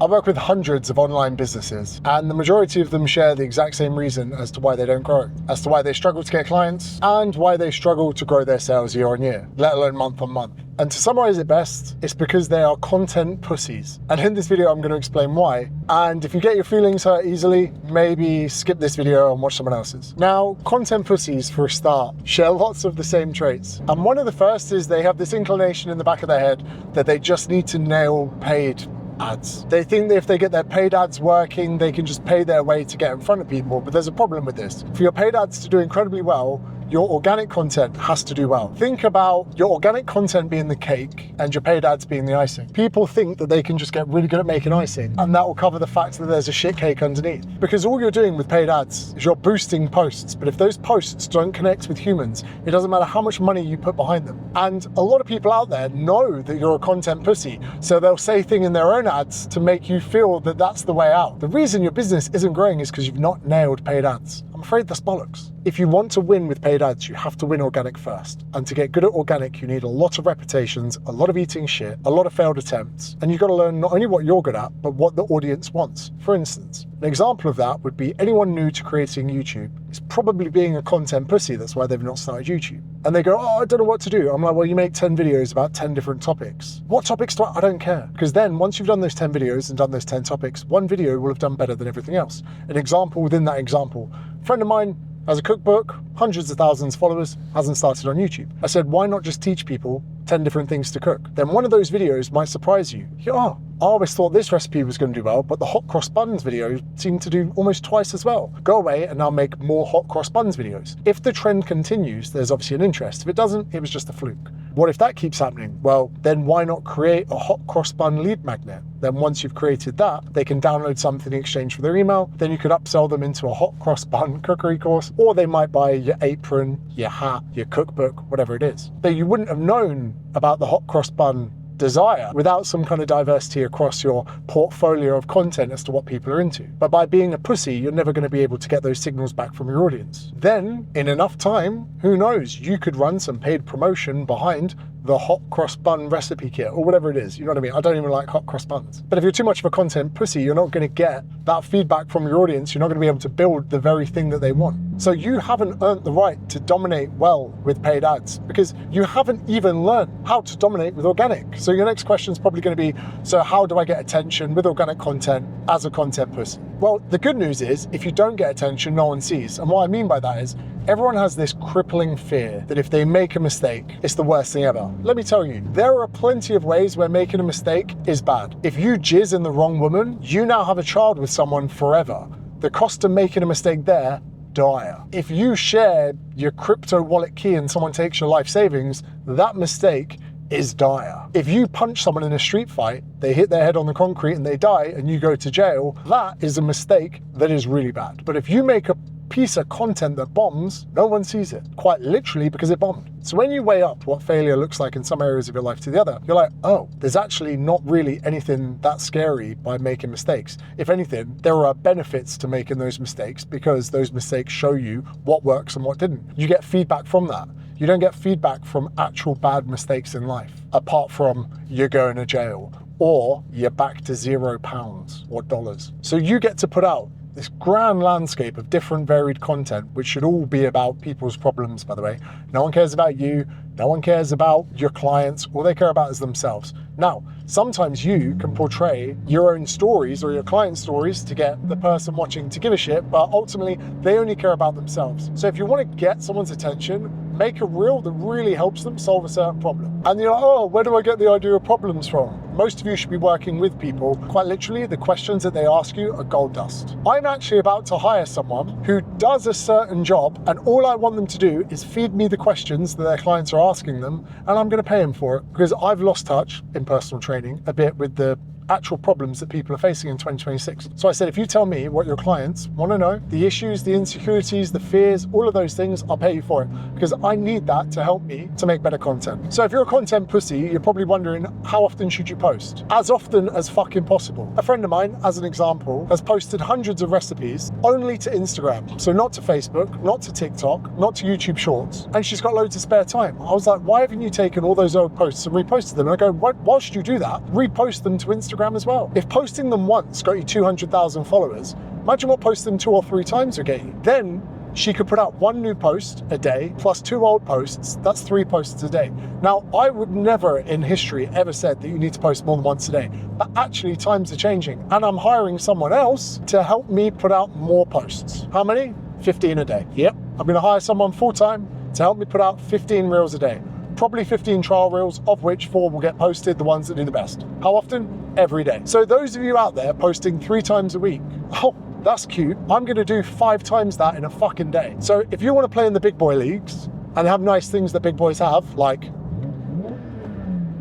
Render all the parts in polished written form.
I work with hundreds of online businesses, and the majority of them share the exact same reason as to why they don't grow, as to why they struggle to get clients, and why they struggle to grow their sales year on year, let alone month on month. And to summarize it best, it's because they are content pussies. And in this video, I'm going to explain why. And if you get your feelings hurt easily, maybe skip this video and watch someone else's. Now, content pussies, for a start, share lots of the same traits. And one of the first is they have this inclination in the back of their head that they just need to nail paid ads. They think that if they get their paid ads working, they can just pay their way to get in front of people. But there's a problem with this. For your paid ads to do incredibly well, your organic content has to do well. Think about your organic content being the cake and your paid ads being the icing. People think that they can just get really good at making icing and that will cover the fact that there's a shit cake underneath. Because all you're doing with paid ads is you're boosting posts, but if those posts don't connect with humans, it doesn't matter how much money you put behind them. And a lot of people out there know that you're a content pussy, so they'll say things in their own ads to make you feel that that's the way out. The reason your business isn't growing is because you've not nailed paid ads. I'm afraid that's bollocks. If you want to win with paid ads, you have to win organic first. And to get good at organic, you need a lot of reputations, a lot of eating shit, a lot of failed attempts. And you've got to learn not only what you're good at, but what the audience wants. For instance, an example of that would be anyone new to creating YouTube is probably being a content pussy. That's why they've not started YouTube. And they go, oh, I don't know what to do. I'm like, well, you make 10 videos about 10 different topics. What topics do I don't care. Because then once you've done those 10 videos and done those 10 topics, one video will have done better than everything else. An example within that example, a friend of mine has a cookbook, hundreds of thousands of followers, hasn't started on YouTube. I said, why not just teach people 10 different things to cook? Then one of those videos might surprise you. Oh, I always thought this recipe was going to do well, but the hot cross buns video seemed to do almost twice as well. Go away and now make more hot cross buns videos. If the trend continues, there's obviously an interest. If it doesn't, it was just a fluke. What if that keeps happening? Well, then why not create a hot cross bun lead magnet? Then once you've created that, they can download something in exchange for their email. Then you could upsell them into a hot cross bun cookery course, or they might buy your apron, your hat, your cookbook, whatever it is. But you wouldn't have known about the hot cross bun desire without some kind of diversity across your portfolio of content as to what people are into. But by being a pussy, you're never going to be able to get those signals back from your audience. Then, in enough time, who knows, you could run some paid promotion behind the hot cross bun recipe kit or whatever it is. You know what I mean? I don't even like hot cross buns. But if you're too much of a content pussy, you're not going to get that feedback from your audience. You're not going to be able to build the very thing that they want. So you haven't earned the right to dominate well with paid ads because you haven't even learned how to dominate with organic. So your next question is probably going to be, so how do I get attention with organic content as a content pussy? Well, the good news is if you don't get attention, no one sees. And what I mean by that is everyone has this crippling fear that if they make a mistake, it's the worst thing ever. Let me tell you, there are plenty of ways where making a mistake is bad. If you jizz in the wrong woman, you now have a child with someone forever. The cost of making a mistake there, dire. If you share your crypto wallet key and someone takes your life savings, that mistake is dire. If you punch someone in a street fight, they hit their head on the concrete and they die and you go to jail, that is a mistake that is really bad. But if you make a piece of content that bombs, no one sees it, quite literally because it bombed. So when you weigh up what failure looks like in some areas of your life to the other, you're like, oh, there's actually not really anything that scary by making mistakes. If anything, there are benefits to making those mistakes because those mistakes show you what works and what didn't. You get feedback from that. You don't get feedback from actual bad mistakes in life, apart from you're going to jail or you're back to £0 or dollars. So you get to put out this grand landscape of different varied content, which should all be about people's problems, by the way. No one cares about you. No one cares about your clients. All they care about is themselves. Now, sometimes you can portray your own stories or your client stories to get the person watching to give a shit, but ultimately they only care about themselves. So if you want to get someone's attention, make a reel that really helps them solve a certain problem. And you're like, oh, where do I get the idea of problems from? Most of you should be working with people. Quite literally, the questions that they ask you are gold dust. I'm actually about to hire someone who does a certain job, and all I want them to do is feed me the questions that their clients are asking them, and I'm going to pay them for it because I've lost touch in personal training a bit with the actual problems that people are facing in 2026. So I said, if you tell me what your clients want to know, the issues, the insecurities, the fears, all of those things, I'll pay you for it because I need that to help me to make better content. So if you're a content pussy, you're probably wondering, how often should you post? As often as fucking possible. A friend of mine, as an example, has posted hundreds of recipes only to Instagram. So not to Facebook, not to TikTok, not to YouTube Shorts. And she's got loads of spare time. I was like, why haven't you taken all those old posts and reposted them? And I go, whilst you do that, repost them to Instagram Instagram as well. If posting them once got you 200,000 followers, imagine what posting them 2 or 3 times would get you. Then she could put out 1 new post a day plus 2 old posts. That's 3 posts a day. Now, I would never in history ever said that you need to post more than once a day, but actually times are changing and I'm hiring someone else to help me put out more posts. How many? 15 a day. Yep. I'm going to hire someone full-time to help me put out 15 reels a day. Probably 15 trial reels, of which 4 will get posted, the ones that do the best. How often? Every day. So those of you out there posting 3 times a week, oh, that's cute. I'm gonna do 5 times that in a fucking day. So if you wanna play in the big boy leagues and have nice things that big boys have, like,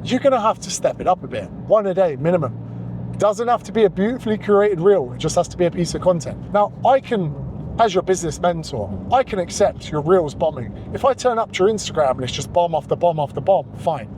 you're gonna have to step it up a bit. 1 a day minimum. It doesn't have to be a beautifully curated reel, it just has to be a piece of content. Now, I can, as your business mentor, I can accept your reels bombing. If I turn up to your Instagram and it's just bomb after bomb after bomb, fine.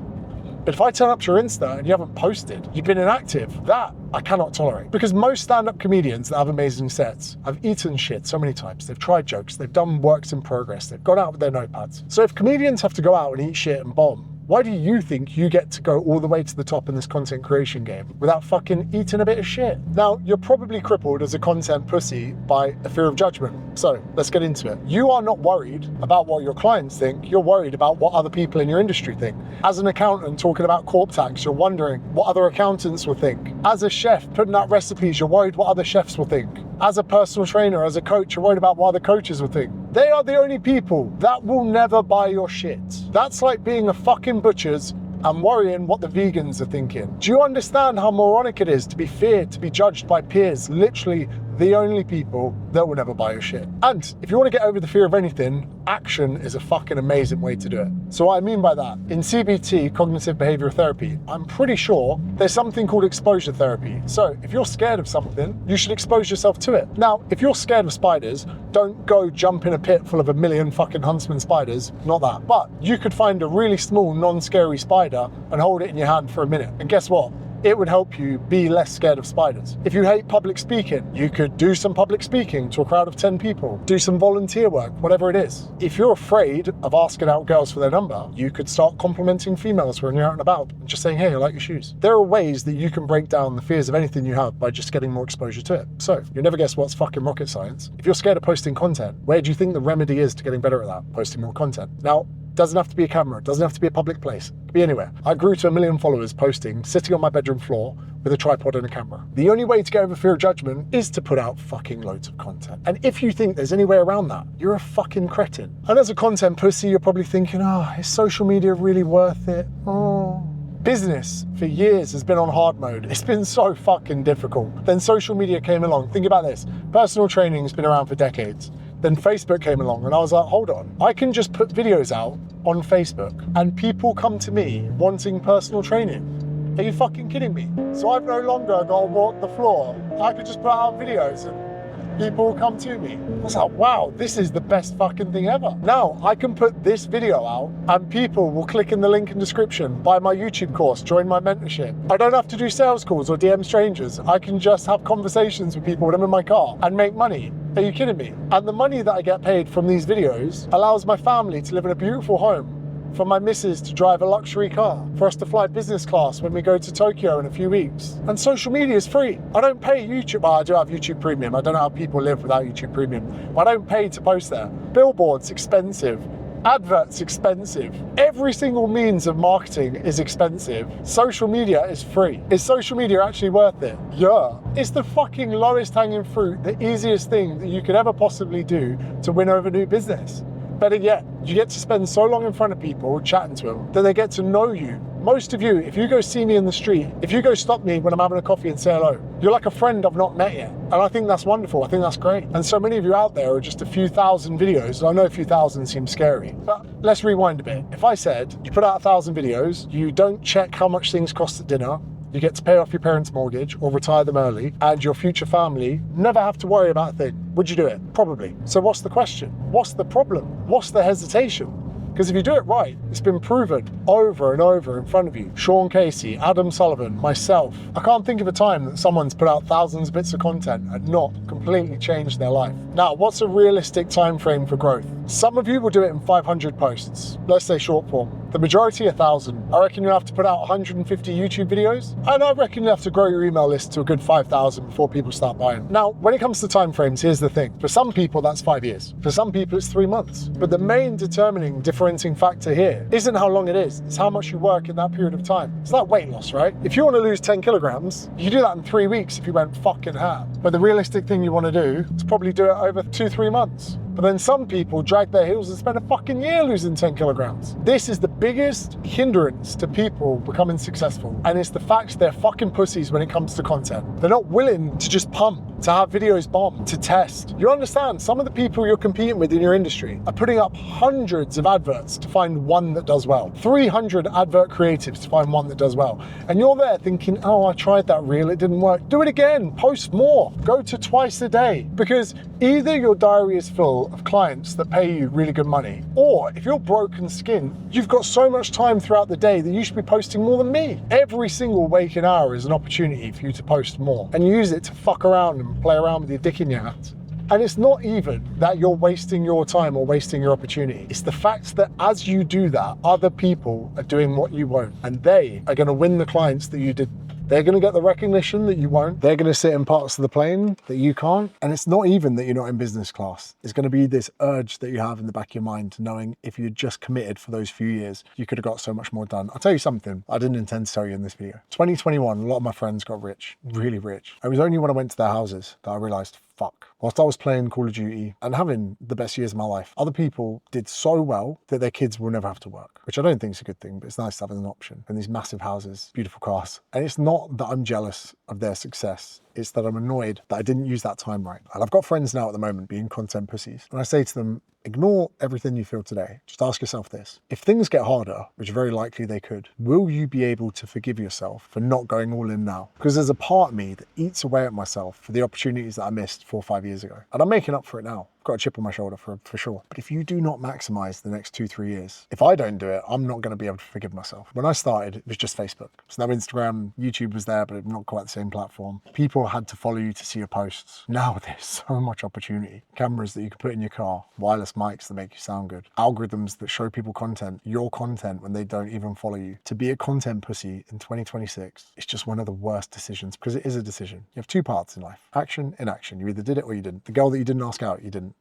But if I turn up to your Insta and you haven't posted, you've been inactive, that I cannot tolerate. Because most stand-up comedians that have amazing sets have eaten shit so many times. They've tried jokes, they've done works in progress, they've gone out with their notepads. So if comedians have to go out and eat shit and bomb, why do you think you get to go all the way to the top in this content creation game without fucking eating a bit of shit? Now, you're probably crippled as a content pussy by a fear of judgment. So let's get into it. You are not worried about what your clients think. You're worried about what other people in your industry think. As an accountant talking about corp tax, you're wondering what other accountants will think. As a chef putting out recipes, you're worried what other chefs will think. As a personal trainer, as a coach, you're worried about what other coaches will think. They are the only people that will never buy your shit. That's like being a fucking butcher's and worrying what the vegans are thinking. Do you understand how moronic it is to be feared, to be judged by peers, literally the only people that will never buy your shit? And if you want to get over the fear of anything, action is a fucking amazing way to do it. So what I mean by that, in CBT, cognitive behavioral therapy, I'm pretty sure there's something called exposure therapy. So if you're scared of something, you should expose yourself to it. Now, if you're scared of spiders, don't go jump in a pit full of 1 million fucking huntsman spiders, not that. But you could find a really small, non-scary spider and hold it in your hand for a minute. And guess what? It would help you be less scared of spiders. If you hate public speaking, you could do some public speaking to a crowd of 10 people, do some volunteer work, whatever it is. If you're afraid of asking out girls for their number, you could start complimenting females when you're out and about and just saying, hey, I like your shoes. There are ways that you can break down the fears of anything you have by just getting more exposure to it. So you'll never guess what's fucking rocket science. If you're scared of posting content, where do you think the remedy is to getting better at that? Posting more content. Now, doesn't have to be a camera, doesn't have to be a public place, it could be anywhere. I grew to 1 million followers posting, sitting on my bedroom floor with a tripod and a camera. The only way to get over fear of judgment is to put out fucking loads of content. And if you think there's any way around that, you're a fucking cretin. And as a content pussy, you're probably thinking, oh, is social media really worth it? Oh. Business for years has been on hard mode. It's been so fucking difficult. Then social media came along. Think about this. Personal training has been around for decades. Then Facebook came along and I was like, hold on, I can just put videos out on Facebook and people come to me wanting personal training. Are you fucking kidding me? So I've no longer got to walk the floor. I could just put out videos and people will come to me. I was like, wow, this is the best fucking thing ever. Now I can put this video out and people will click in the link in description, buy my YouTube course, join my mentorship. I don't have to do sales calls or DM strangers. I can just have conversations with people when I'm in my car and make money. Are you kidding me? And the money that I get paid from these videos allows my family to live in a beautiful home, for my missus to drive a luxury car, for us to fly business class when we go to Tokyo in a few weeks. And social media is free. I don't pay YouTube. Well, I do have YouTube Premium. I don't know how people live without YouTube Premium. But I don't pay to post there. Billboards, expensive. Adverts, expensive. Every single means of marketing is expensive. Social media is free. Is social media actually worth it? Yeah. It's the fucking lowest hanging fruit, the easiest thing that you could ever possibly do to win over new business. Better yet, you get to spend so long in front of people chatting to them that they get to know you. Most of you, if you go see me in the street, if you go stop me when I'm having a coffee and say hello, you're like a friend I've not met yet. And I think that's wonderful. I think that's great. And so many of you out there are just a few thousand videos. I know a few thousand seems scary, but let's rewind a bit. If I said you put out 1,000 videos, you don't check how much things cost at dinner, you get to pay off your parents' mortgage or retire them early, and your future family never have to worry about a thing, would you do it? Probably. So what's the question? What's the problem? What's the hesitation? Because if you do it right, it's been proven over and over in front of you. Sean Casey, Adam Sullivan, myself. I can't think of a time that someone's put out thousands of bits of content and not completely changed their life. Now, what's a realistic time frame for growth? Some of you will do it in 500 posts. Let's say short form. The majority 1,000. I reckon you'll have to put out 150 YouTube videos, and I reckon you'll have to grow your email list to a good 5,000 before people start buying. Now, when it comes to timeframes, here's the thing. For some people, that's 5 years. For some people, it's 3 months. But the main determining differentiating factor here isn't how long it is, it's how much you work in that period of time. It's like weight loss, right? If you want to lose 10 kilograms, you do that in 3 weeks if you went fucking ham. But the realistic thing you want to do is probably do it over 2-3 months. But then some people drag their heels and spend a fucking year losing 10 kilograms. This is the biggest hindrance to people becoming successful. And it's the fact they're fucking pussies when it comes to content. They're not willing to just pump, to have videos bomb, to test. You understand, some of the people you're competing with in your industry are putting up hundreds of adverts to find one that does well. 300 advert creatives to find one that does well. And you're there thinking, oh, I tried that reel, it didn't work. Do it again, post more, go to twice a day. Because either your diary is full of clients that pay you really good money, or if you're broken skin, you've got so much time throughout the day that you should be posting more than me. Every single waking hour is an opportunity for you to post more, and use it to fuck around and play around with your dick in your hat. And it's not even that you're wasting your time or wasting your opportunity. It's the fact that as you do that, other people are doing what you won't, and they are going to win the clients that you didn't. They're going to get the recognition that you won't. They're going to sit in parts of the plane that you can't. And it's not even that you're not in business class. It's going to be this urge that you have in the back of your mind, knowing if you'd just committed for those few years, you could have got so much more done. I'll tell you something I didn't intend to tell you in this video. 2021, a lot of my friends got rich, really rich. It was only when I went to their houses that I realized, fuck. Whilst I was playing Call of Duty and having the best years of my life, other people did so well that their kids will never have to work, which I don't think is a good thing, but it's nice to have as an option. And these massive houses, beautiful cars. And it's not that I'm jealous of their success. It's that I'm annoyed that I didn't use that time right. And I've got friends now at the moment being content pussies. And I say to them, ignore everything you feel today. Just ask yourself this. If things get harder, which very likely they could, will you be able to forgive yourself for not going all in now? Because there's a part of me that eats away at myself for the opportunities that I missed 4 or 5 years ago. And I'm making up for it now. I've got a chip on my shoulder for sure. But if you do not maximize the next 2-3 years, if I don't do it, I'm not going to be able to forgive myself. When I started, it was just Facebook. So no Instagram, YouTube was there, but not quite the same platform. People had to follow you to see your posts. Now there's so much opportunity. Cameras that you can put in your car, wireless mics that make you sound good, algorithms that show people content, your content when they don't even follow you. To be a content pussy in 2026, it's just one of the worst decisions, because it is a decision. You have 2 parts in life, action, inaction. You either did it or you didn't. The girl that you didn't ask out, you didn't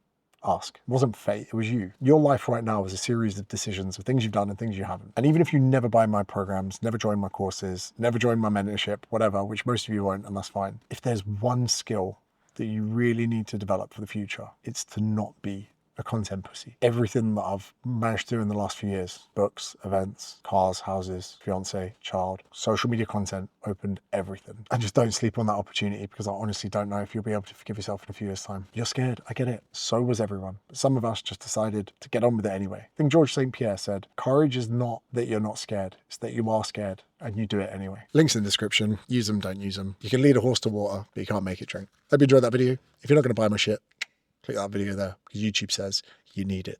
ask. It wasn't fate, it was you. Your life right now is a series of decisions of things you've done and things you haven't. And even if you never buy my programs, never join my courses, never join my mentorship, whatever, which most of you won't, and that's fine. If there's one skill that you really need to develop for the future, it's to not be a content pussy. Everything that I've managed to do in the last few years, books, events, cars, houses, fiance, child, social media content, opened everything. And just don't sleep on that opportunity, because I honestly don't know if you'll be able to forgive yourself in a few years' time. You're scared, I get it. So was everyone. But some of us just decided to get on with it anyway. I think George St. Pierre said, courage is not that you're not scared, it's that you are scared and you do it anyway. Links in the description. Use them, don't use them. You can lead a horse to water, but you can't make it drink. Hope you enjoyed that video. If you're not going to buy my shit, click that video there, because YouTube says you need it.